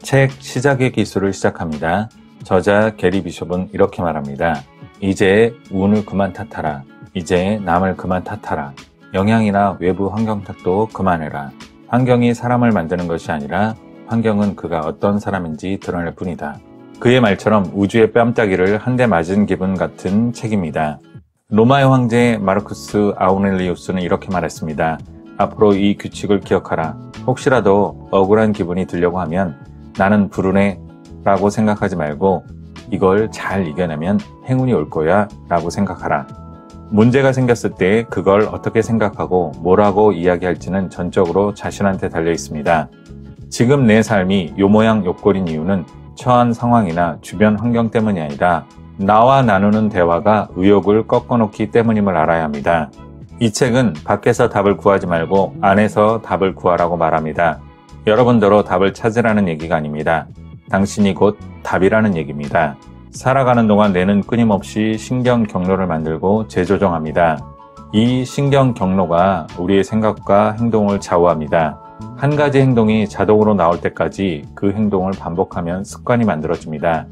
책 시작의 기술을 시작합니다. 저자 게리 비숍은 이렇게 말합니다. 이제 운을 그만 탓하라. 이제 남을 그만 탓하라. 영향이나 외부 환경 탓도 그만해라. 환경이 사람을 만드는 것이 아니라 환경은 그가 어떤 사람인지 드러낼 뿐이다. 그의 말처럼 우주의 뺨따기를 한 대 맞은 기분 같은 책입니다. 로마의 황제 마르쿠스 아우렐리우스는 이렇게 말했습니다. 앞으로 이 규칙을 기억하라. 혹시라도 억울한 기분이 들려고 하면 나는 불운해 라고 생각하지 말고 이걸 잘 이겨내면 행운이 올 거야 라고 생각하라. 문제가 생겼을 때 그걸 어떻게 생각하고 뭐라고 이야기할지는 전적으로 자신한테 달려 있습니다. 지금 내 삶이 요 모양 요 꼴인 이유는 처한 상황이나 주변 환경 때문이 아니라 나와 나누는 대화가 의욕을 꺾어놓기 때문임을 알아야 합니다. 이 책은 밖에서 답을 구하지 말고 안에서 답을 구하라고 말합니다. 여러분더러 답을 찾으라는 얘기가 아닙니다. 당신이 곧 답이라는 얘기입니다. 살아가는 동안 뇌는 끊임없이 신경 경로를 만들고 재조정합니다. 이 신경 경로가 우리의 생각과 행동을 좌우합니다. 한 가지 행동이 자동으로 나올 때까지 그 행동을 반복하면 습관이 만들어집니다.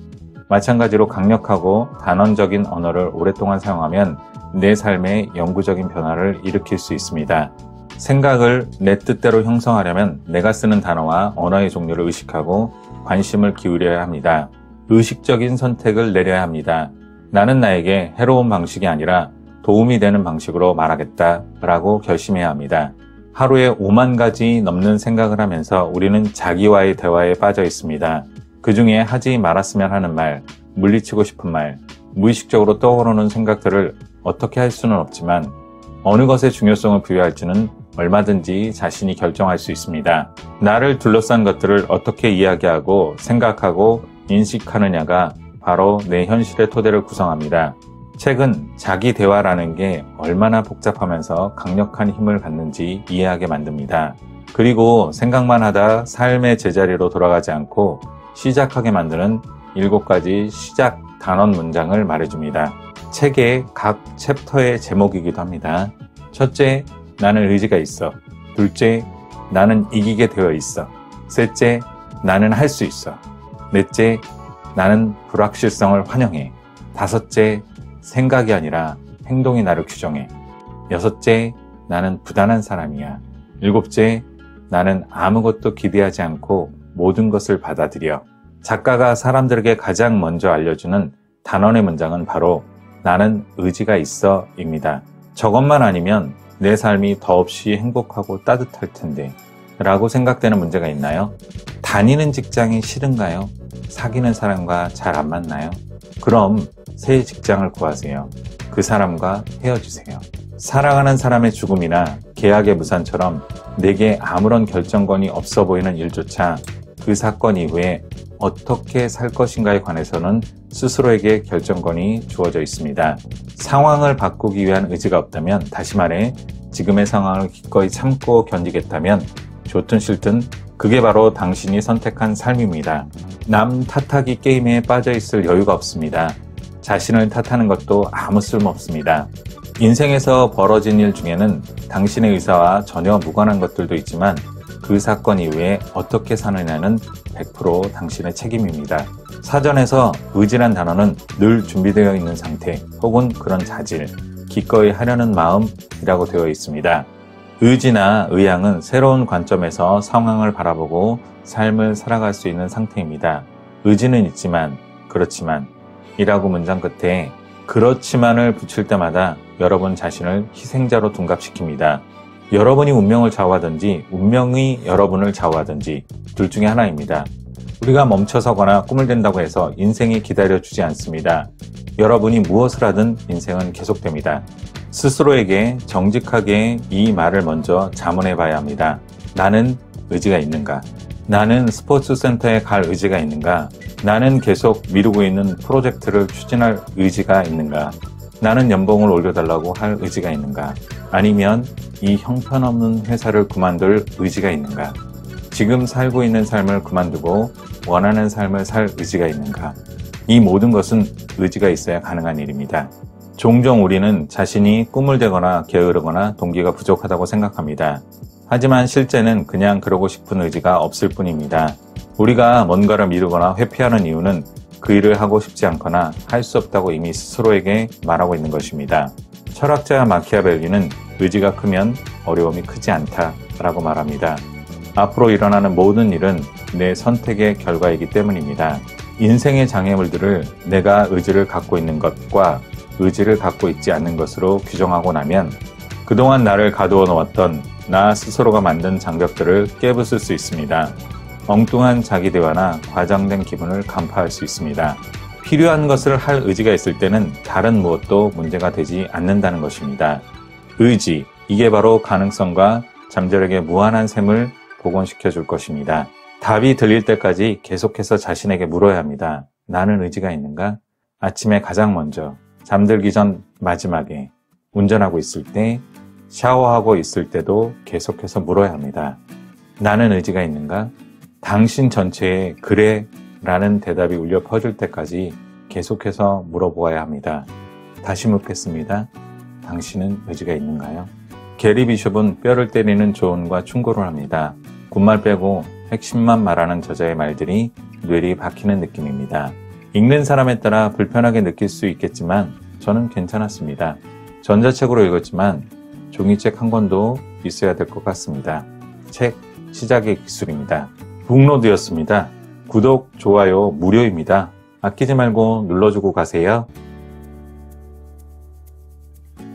마찬가지로 강력하고 단언적인 언어를 오랫동안 사용하면 내 삶에 영구적인 변화를 일으킬 수 있습니다. 생각을 내 뜻대로 형성하려면 내가 쓰는 단어와 언어의 종류를 의식하고 관심을 기울여야 합니다. 의식적인 선택을 내려야 합니다. 나는 나에게 해로운 방식이 아니라 도움이 되는 방식으로 말하겠다 라고 결심해야 합니다. 하루에 5만 가지 넘는 생각을 하면서 우리는 자기와의 대화에 빠져 있습니다. 그 중에 하지 말았으면 하는 말, 물리치고 싶은 말, 무의식적으로 떠오르는 생각들을 어떻게 할 수는 없지만 어느 것에 중요성을 부여할지는 얼마든지 자신이 결정할 수 있습니다. 나를 둘러싼 것들을 어떻게 이야기하고 생각하고 인식하느냐가 바로 내 현실의 토대를 구성합니다. 책은 자기 대화라는 게 얼마나 복잡하면서 강력한 힘을 갖는지 이해하게 만듭니다. 그리고 생각만 하다 삶의 제자리로 돌아가지 않고 시작하게 만드는 7가지 시작 단원 문장을 말해줍니다. 책의 각 챕터의 제목이기도 합니다. 첫째, 나는 의지가 있어. 둘째, 나는 이기게 되어 있어. 셋째, 나는 할 수 있어. 넷째, 나는 불확실성을 환영해. 다섯째, 생각이 아니라 행동이 나를 규정해. 여섯째, 나는 부단한 사람이야. 일곱째, 나는 아무것도 기대하지 않고 모든 것을 받아들여. 작가가 사람들에게 가장 먼저 알려주는 단언의 문장은 바로 나는 의지가 있어 입니다. 저것만 아니면 내 삶이 더없이 행복하고 따뜻할 텐데 라고 생각되는 문제가 있나요? 다니는 직장이 싫은가요? 사귀는 사람과 잘 안 맞나요? 그럼 새 직장을 구하세요. 그 사람과 헤어지세요. 사랑하는 사람의 죽음이나 계약의 무산처럼 내게 아무런 결정권이 없어 보이는 일조차 그 사건 이후에 어떻게 살 것인가에 관해서는 스스로에게 결정권이 주어져 있습니다. 상황을 바꾸기 위한 의지가 없다면, 다시 말해 지금의 상황을 기꺼이 참고 견디겠다면 좋든 싫든 그게 바로 당신이 선택한 삶입니다. 남 탓하기 게임에 빠져 있을 여유가 없습니다. 자신을 탓하는 것도 아무 쓸모 없습니다. 인생에서 벌어진 일 중에는 당신의 의사와 전혀 무관한 것들도 있지만 그 사건 이후에 어떻게 사느냐는 100% 당신의 책임입니다. 사전에서 의지란 단어는 늘 준비되어 있는 상태 혹은 그런 자질, 기꺼이 하려는 마음이라고 되어 있습니다. 의지나 의향은 새로운 관점에서 상황을 바라보고 삶을 살아갈 수 있는 상태입니다. 의지는 있지만, 그렇지만 이라고 문장 끝에 그렇지만을 붙일 때마다 여러분 자신을 희생자로 둔갑시킵니다. 여러분이 운명을 좌우하든지 운명이 여러분을 좌우하든지 둘 중에 하나입니다. 우리가 멈춰서거나 꿈을 댄다고 해서 인생이 기다려주지 않습니다. 여러분이 무엇을 하든 인생은 계속됩니다. 스스로에게 정직하게 이 말을 먼저 자문해 봐야 합니다. 나는 의지가 있는가? 나는 스포츠 센터에 갈 의지가 있는가? 나는 계속 미루고 있는 프로젝트를 추진할 의지가 있는가? 나는 연봉을 올려달라고 할 의지가 있는가? 아니면 이 형편없는 회사를 그만둘 의지가 있는가? 지금 살고 있는 삶을 그만두고 원하는 삶을 살 의지가 있는가? 이 모든 것은 의지가 있어야 가능한 일입니다. 종종 우리는 자신이 꿈을 대거나 게으르거나 동기가 부족하다고 생각합니다. 하지만 실제는 그냥 그러고 싶은 의지가 없을 뿐입니다. 우리가 뭔가를 미루거나 회피하는 이유는 그 일을 하고 싶지 않거나 할 수 없다고 이미 스스로에게 말하고 있는 것입니다. 철학자 마키아벨리는 의지가 크면 어려움이 크지 않다라고 말합니다. 앞으로 일어나는 모든 일은 내 선택의 결과이기 때문입니다. 인생의 장애물들을 내가 의지를 갖고 있는 것과 의지를 갖고 있지 않는 것으로 규정하고 나면 그동안 나를 가두어 놓았던 나 스스로가 만든 장벽들을 깨부술 수 있습니다. 엉뚱한 자기 대화나 과장된 기분을 간파할 수 있습니다. 필요한 것을 할 의지가 있을 때는 다른 무엇도 문제가 되지 않는다는 것입니다. 의지, 이게 바로 가능성과 잠재력의 무한한 셈을 복원시켜 줄 것입니다. 답이 들릴 때까지 계속해서 자신에게 물어야 합니다. 나는 의지가 있는가? 아침에 가장 먼저, 잠들기 전 마지막에, 운전하고 있을 때, 샤워하고 있을 때도 계속해서 물어야 합니다. 나는 의지가 있는가? 당신 전체에 그래 라는 대답이 울려 퍼질 때까지 계속해서 물어보아야 합니다. 다시 묻겠습니다. 당신은 의지가 있는가요? 게리 비숍은 뼈를 때리는 조언과 충고를 합니다. 군말 빼고 핵심만 말하는 저자의 말들이 뇌리 박히는 느낌입니다. 읽는 사람에 따라 불편하게 느낄 수 있겠지만 저는 괜찮았습니다. 전자책으로 읽었지만 종이책 한 권도 있어야 될 것 같습니다. 책 시작의 기술입니다. 북로드였습니다. 구독, 좋아요 무료입니다. 아끼지 말고 눌러주고 가세요.